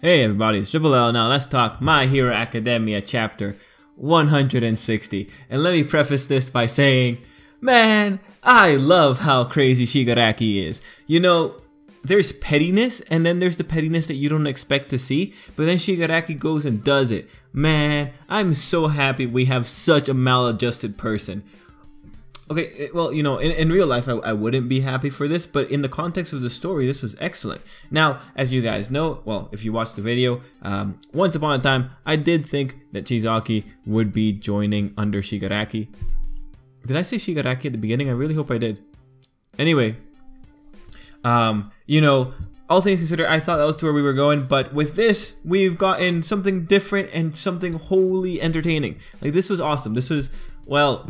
Hey everybody, it's Tripl-L. Now let's talk My Hero Academia chapter 160. And let me preface this by saying, man, I love how crazy Shigaraki is. You know, there's pettiness and then there's the pettiness that you don't expect to see, but then Shigaraki goes and does it. Man, I'm so happy we have such a maladjusted person. Okay, well, you know, in real life, I wouldn't be happy for this, but in the context of the story, this was excellent. Now, as you guys know, well, if you watched the video, once upon a time, I did think that Shigaraki would be joining under Shigaraki. Did I say Shigaraki at the beginning? I really hope I did. Anyway, you know, all things considered, I thought that was to where we were going, but with this, we've gotten something different and something wholly entertaining. Like, this was awesome. This was, well,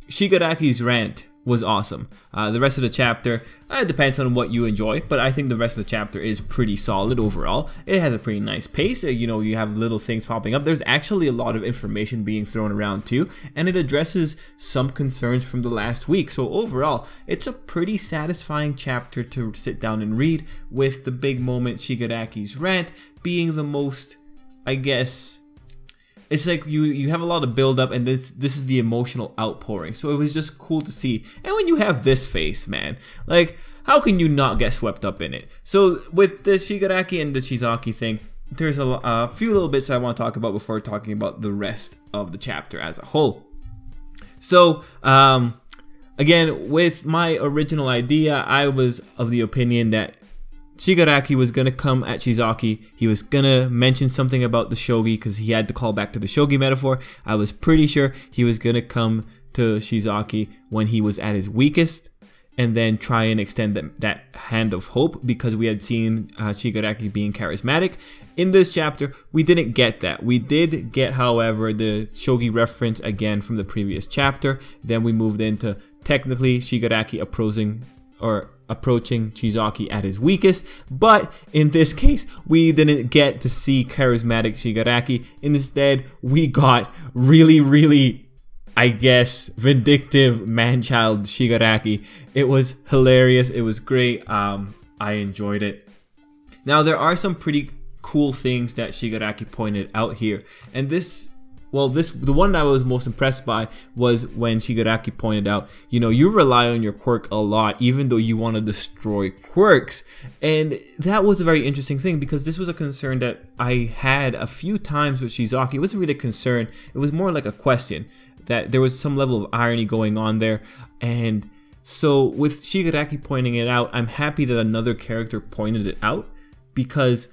Shigaraki's rant was awesome. The rest of the chapter, it depends on what you enjoy, but I think the rest of the chapter is pretty solid overall. It has a pretty nice pace. You know, you have little things popping up. There's actually a lot of information being thrown around too, and it addresses some concerns from the last week. So overall, it's a pretty satisfying chapter to sit down and read, with the big moment, Shigaraki's rant, being the most, I guess, it's like you have a lot of build up, and this is the emotional outpouring. So it was just cool to see. And when you have this face, man, like, how can you not get swept up in it? So with the Shigaraki and the Shigaraki thing, there's a few little bits I want to talk about before talking about the rest of the chapter as a whole. So again, with my original idea, I was of the opinion that Shigaraki was gonna come at Shigaraki. He was gonna mention something about the shogi because he had to call back to the shogi metaphor. I was pretty sure he was gonna come to Shigaraki when he was at his weakest, and then try and extend that hand of hope, because we had seen Shigaraki being charismatic. In this chapter, we didn't get that. We did get, however, the shogi reference again from the previous chapter. Then we moved into technically Shigaraki approaching Shigaraki at his weakest, but in this case we didn't get to see charismatic Shigaraki. Instead, we got really, I guess, vindictive man-child Shigaraki. It was hilarious. It was great. I enjoyed it. Now, there are some pretty cool things that Shigaraki pointed out here, and the one that I was most impressed by was when Shigaraki pointed out, you know, you rely on your quirk a lot, even though you want to destroy quirks. And that was a very interesting thing, because this was a concern that I had a few times with Shigaraki. It wasn't really a concern, it was more like a question, that there was some level of irony going on there. And so with Shigaraki pointing it out, I'm happy that another character pointed it out, because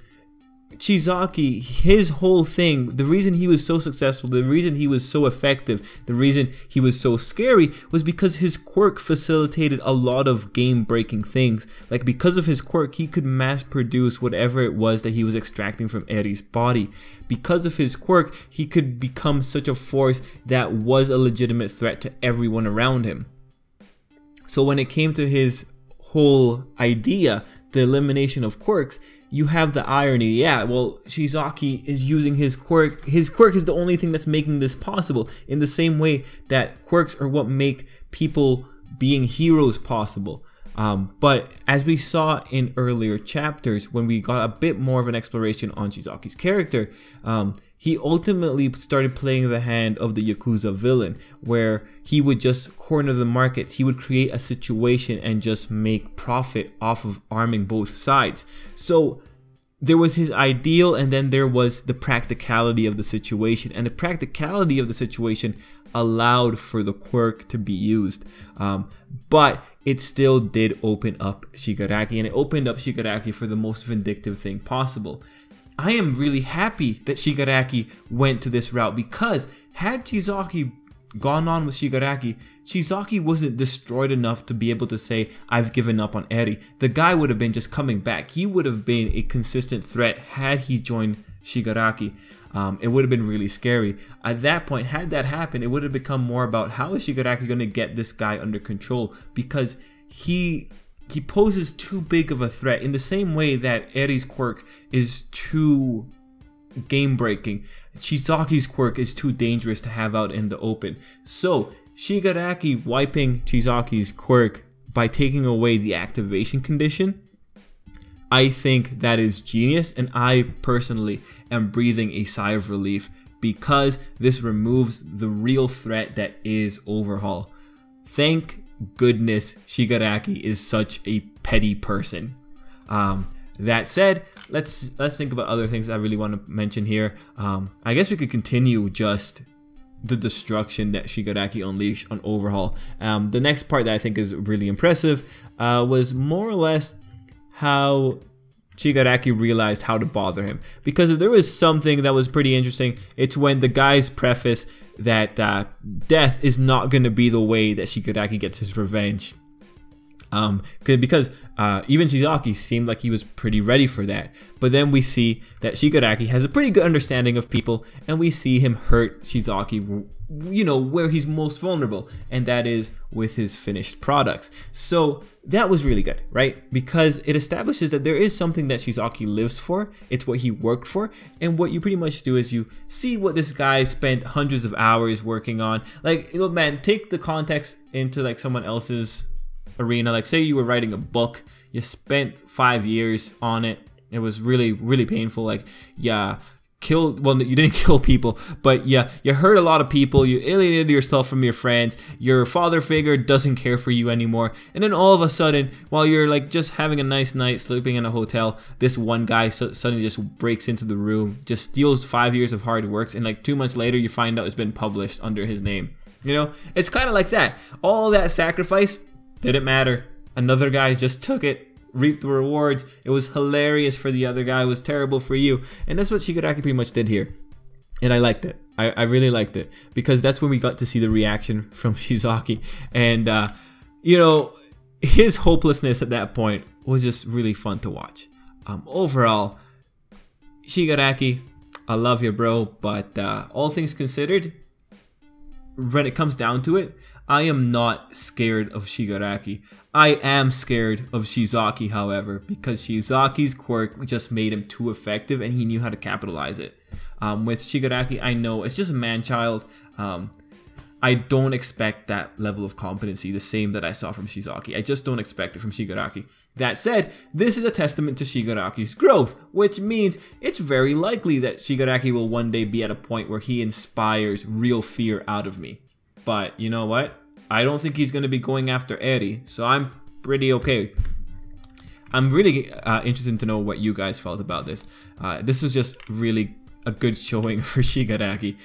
Shigaraki, his whole thing, the reason he was so successful, the reason he was so effective, the reason he was so scary, was because his quirk facilitated a lot of game-breaking things. Like, because of his quirk, he could mass produce whatever it was that he was extracting from Eri's body. Because of his quirk, he could become such a force that was a legitimate threat to everyone around him. So when it came to his whole idea, the elimination of quirks, you have the irony. Yeah, well, Shigaraki is using his quirk. His quirk is the only thing that's making this possible, in the same way that quirks are what make people being heroes possible. But as we saw in earlier chapters, when we got a bit more of an exploration on Shigaraki's character, he ultimately started playing the hand of the Yakuza villain, where he would just corner the markets. He would create a situation and just make profit off of arming both sides. So there was his ideal, and then there was the practicality of the situation, and the practicality of the situation allowed for the quirk to be used. But it still did open up Shigaraki, and it opened up Shigaraki for the most vindictive thing possible. I am really happy that Shigaraki went to this route, because had Shigaraki gone on with Shigaraki, Shigaraki wasn't destroyed enough to be able to say, I've given up on Eri. The guy would have been just coming back. He would have been a consistent threat had he joined Shigaraki. It would have been really scary. At that point, had that happened, it would have become more about how is Shigaraki going to get this guy under control, because he poses too big of a threat, in the same way that Eri's quirk is too game breaking. Shigaraki's quirk is too dangerous to have out in the open. So Shigaraki wiping Shigaraki's quirk by taking away the activation condition, I think that is genius, and I personally am breathing a sigh of relief because this removes the real threat that is Overhaul. Thank goodness Shigaraki is such a petty person. That said, let's think about other things I really want to mention here. I guess we could continue just the destruction that Shigaraki unleashed on Overhaul. The next part that I think is really impressive was more or less how Shigaraki realized how to bother him. Because if there was something that was pretty interesting, it's when the guys preface that death is not going to be the way that Shigaraki gets his revenge. Because even Shigaraki seemed like he was pretty ready for that. But then we see that Shigaraki has a pretty good understanding of people, and we see him hurt Shigaraki, you know, where he's most vulnerable, and that is with his finished products. So that was really good, right? Because it establishes that there is something that Shigaraki lives for. It's what he worked for, and what you pretty much do is you see what this guy spent hundreds of hours working on. Like, you know, man, take the context into like someone else's arena. Like, say you were writing a book, you spent 5 years on it, it was really painful. Like, yeah, well, you didn't kill people, but yeah, you hurt a lot of people, you alienated yourself from your friends, your father figure doesn't care for you anymore, and then all of a sudden, while you're like just having a nice night sleeping in a hotel, this one guy suddenly just breaks into the room, just steals 5 years of hard work, and like 2 months later you find out it's been published under his name. You know, it's kind of like that. All that sacrifice didn't matter. Another guy just took it, reaped the rewards. It was hilarious for the other guy. It was terrible for you. And that's what Shigaraki pretty much did here. And I liked it. I really liked it. Because that's when we got to see the reaction from Shigaraki. And, you know, his hopelessness at that point was just really fun to watch. Overall, Shigaraki, I love you, bro. But all things considered, when it comes down to it, I am not scared of Shigaraki. I am scared of Shigaraki, however, because Shigaraki's quirk just made him too effective and he knew how to capitalize it. With Shigaraki, I know it's just a man-child. I don't expect that level of competency, the same that I saw from Shigaraki. I just don't expect it from Shigaraki. That said, this is a testament to Shigaraki's growth, which means it's very likely that Shigaraki will one day be at a point where he inspires real fear out of me. But you know what? I don't think he's going to be going after Eri, so I'm pretty okay. I'm really interested to know what you guys felt about this. This was just really a good showing for Shigaraki.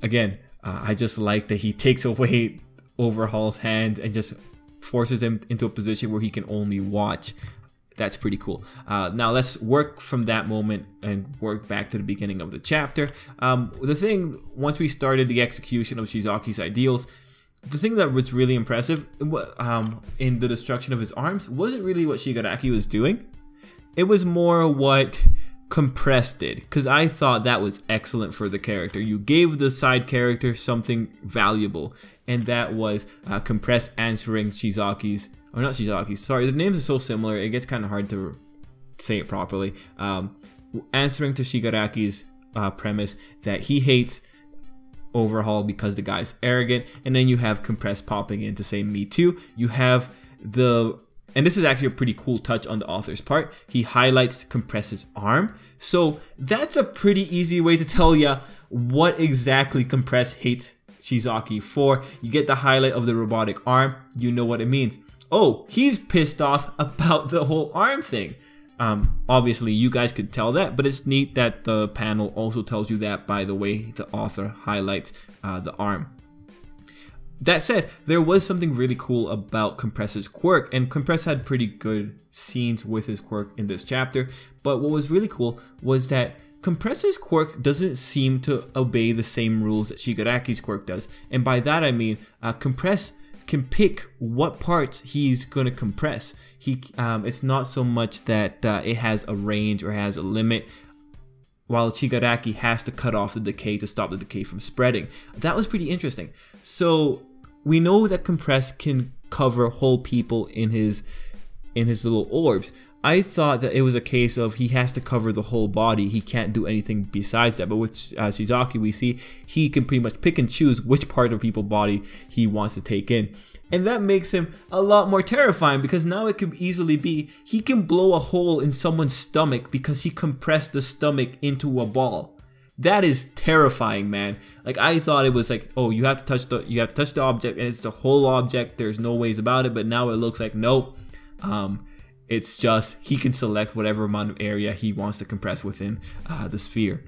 Again, I just like that he takes away Overhaul's hand and just forces him into a position where he can only watch. That's pretty cool. Now let's work from that moment and work back to the beginning of the chapter. The thing, once we started the execution of Shigaraki's ideals, the thing that was really impressive in the destruction of his arms wasn't really what Shigaraki was doing. It was more what Compress did, because I thought that was excellent for the character. You gave the side character something valuable, and that was Compress answering Shigaraki's, or not Shigaraki's, sorry, the names are so similar, it gets kind of hard to say it properly. Answering to Shigaraki's premise that he hates Overhaul because the guy's arrogant, and then you have Compress popping in to say me too. You have and this is actually a pretty cool touch on the author's part, he highlights Compress's arm. So that's a pretty easy way to tell ya what exactly Compress hates Shigaraki for. You get the highlight of the robotic arm, you know what it means. Oh, he's pissed off about the whole arm thing. Obviously you guys could tell that, but it's neat that the panel also tells you that by the way the author highlights the arm. That said, there was something really cool about Compress's quirk, and Compress had pretty good scenes with his quirk in this chapter, but what was really cool was that Compress's quirk doesn't seem to obey the same rules that Shigaraki's quirk does, and by that I mean Compress can pick what parts he's gonna compress. It's not so much that it has a range or has a limit, while Shigaraki has to cut off the decay to stop the decay from spreading. That was pretty interesting. So we know that Compress can cover whole people in his little orbs. I thought that it was a case of he has to cover the whole body, he can't do anything besides that. But with Shigaraki, we see he can pretty much pick and choose which part of people's body he wants to take in. And that makes him a lot more terrifying, because now it could easily be he can blow a hole in someone's stomach because he compressed the stomach into a ball. That is terrifying, man. Like, I thought it was like, oh, you have to touch the object and it's the whole object. There's no ways about it. But now it looks like nope. It's just he can select whatever amount of area he wants to compress within the sphere.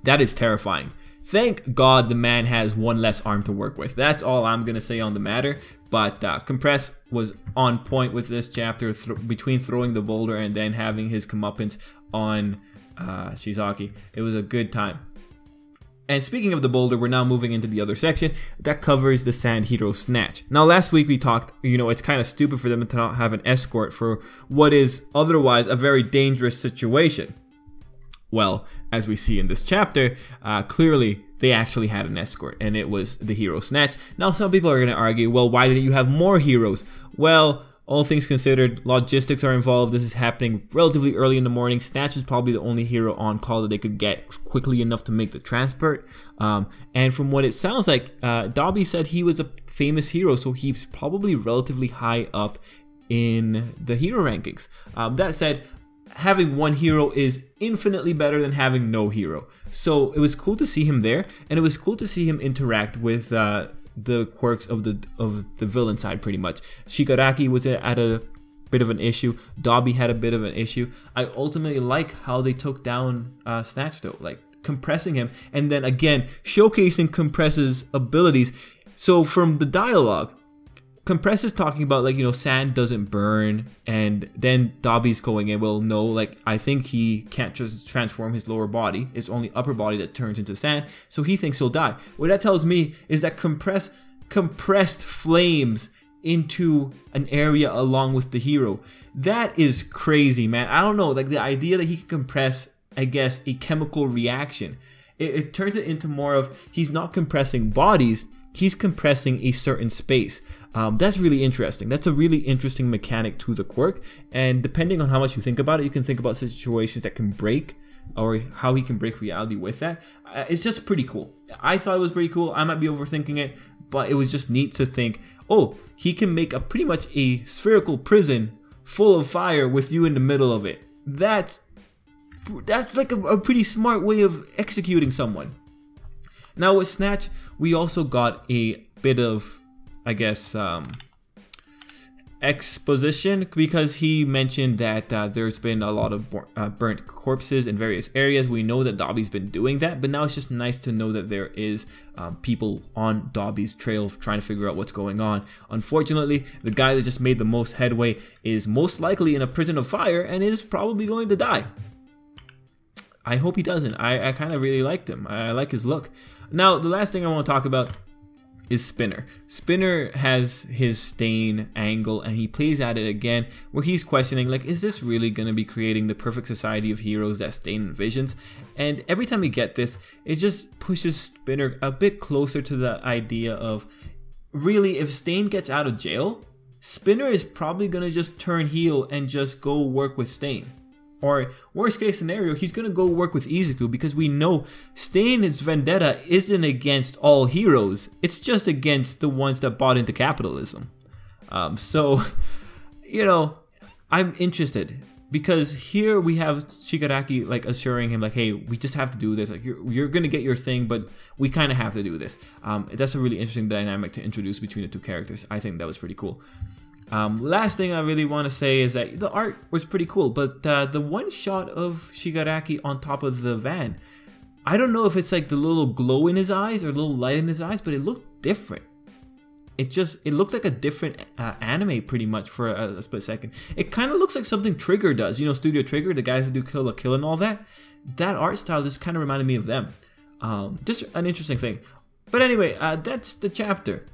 That is terrifying. Thank God the man has one less arm to work with. That's all I'm going to say on the matter. But Compress was on point with this chapter, between throwing the boulder and then having his comeuppance on Shigaraki. It was a good time. And speaking of the boulder, we're now moving into the other section that covers the Sand Hero Snatch. Now, last week we talked, it's kind of stupid for them to not have an escort for what is otherwise a very dangerous situation. Well, as we see in this chapter, clearly they actually had an escort, and it was the Hero Snatch. Now, some people are going to argue, well, why didn't you have more heroes? Well, all things considered, logistics are involved. This is happening relatively early in the morning. Snatch was probably the only hero on call that they could get quickly enough to make the transport. And from what it sounds like, Dobby said he was a famous hero, so he's probably relatively high up in the hero rankings. That said, having one hero is infinitely better than having no hero. So it was cool to see him there, and it was cool to see him interact with the quirks of the villain side, pretty much. Shigaraki was at a bit of an issue. Dobby had a bit of an issue. I ultimately like how they took down Snatch though, like compressing him, and then again showcasing Compress's abilities. So from the dialogue, Compress is talking about, like, sand doesn't burn, and then Dobby's going in, well, no, like, I think he can't just transform his lower body. It's only upper body that turns into sand, so he thinks he'll die. What that tells me is that compressed flames into an area along with the hero. That is crazy, man. I don't know, like, the idea that he can compress, I guess, a chemical reaction. It turns it into more of, he's not compressing bodies, he's compressing a certain space. That's really interesting. That's a really interesting mechanic to the quirk, and depending on how much you think about it, you can think about situations that can break, or how he can break reality with that. It's just pretty cool. I thought it was pretty cool. I might be overthinking it, but it was just neat to think, oh, he can make pretty much a spherical prison full of fire with you in the middle of it. That's like a pretty smart way of executing someone. Now with Snatch, we also got a bit of, I guess, exposition, because he mentioned that there's been a lot of burnt corpses in various areas. We know that Dobby's been doing that, but now it's just nice to know that there is people on Dobby's trail trying to figure out what's going on. Unfortunately, the guy that just made the most headway is most likely in a prison of fire and is probably going to die. I hope he doesn't. I kind of really liked him. I like his look. Now, the last thing I want to talk about is Spinner. Spinner has his Stain angle, and he plays at it again, where he's questioning, like, is this really going to be creating the perfect society of heroes that Stain envisions? And every time we get this, it just pushes Spinner a bit closer to the idea of, really, if Stain gets out of jail, Spinner is probably going to just turn heel and just go work with Stain. Or worst case scenario, he's going to go work with Izuku, because we know Stain's vendetta isn't against all heroes. It's just against the ones that bought into capitalism. So, I'm interested, because here we have Shigaraki like assuring him, like, hey, we just have to do this. Like, you're going to get your thing, but we kind of have to do this. That's a really interesting dynamic to introduce between the two characters. I think that was pretty cool. Last thing I really want to say is that the art was pretty cool, but the one shot of Shigaraki on top of the van, I don't know if it's like the little glow in his eyes or a little light in his eyes, but it looked different. It looked like a different anime pretty much for a split second. It kind of looks like something Trigger does, Studio Trigger, the guys who do Kill la Kill and all that. That art style just kind of reminded me of them. Just an interesting thing. But anyway, that's the chapter.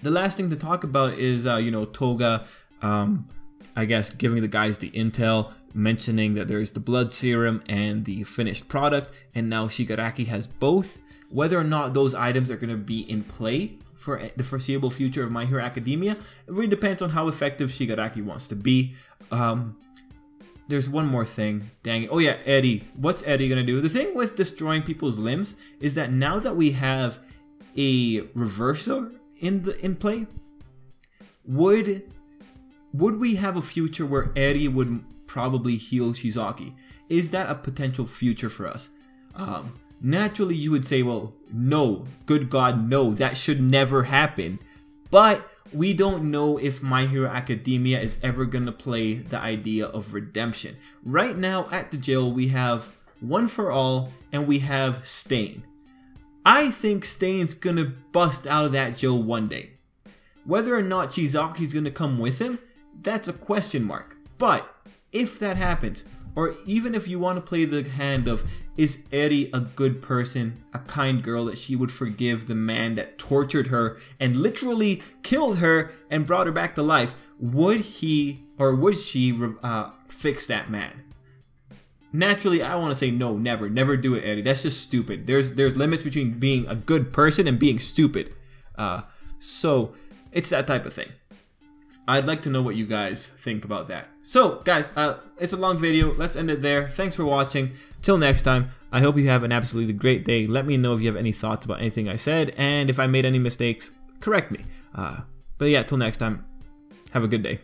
The last thing to talk about is, Toga, I guess, giving the guys the intel, mentioning that there's the blood serum and the finished product, and now Shigaraki has both. Whether or not those items are going to be in play for the foreseeable future of My Hero Academia, it really depends on how effective Shigaraki wants to be. There's one more thing. Dang it. Oh yeah, Eddie. What's Eddie going to do? The thing with destroying people's limbs is that now that we have a reverser in play, would we have a future where Eri would probably heal Shigaraki? Is that a potential future for us? Naturally, you would say, well, no, good God, no, that should never happen. But we don't know if My Hero Academia is ever going to play the idea of redemption. Right now at the jail, we have One for All and we have Stain. I think Stain's going to bust out of that jail one day. Whether or not Shigaraki's going to come with him, that's a question mark. But if that happens, or even if you want to play the hand of, is Eri a good person, a kind girl that she would forgive the man that tortured her and literally killed her and brought her back to life, would he or would she fix that man? Naturally, I want to say no, never do it, Eri. That's just stupid. There's limits between being a good person and being stupid. So it's that type of thing. I'd like to know what you guys think about that. So guys, it's a long video. Let's end it there. Thanks for watching. Till next time, I hope you have an absolutely great day. Let me know if you have any thoughts about anything I said, and if I made any mistakes, correct me. But yeah, till next time, have a good day.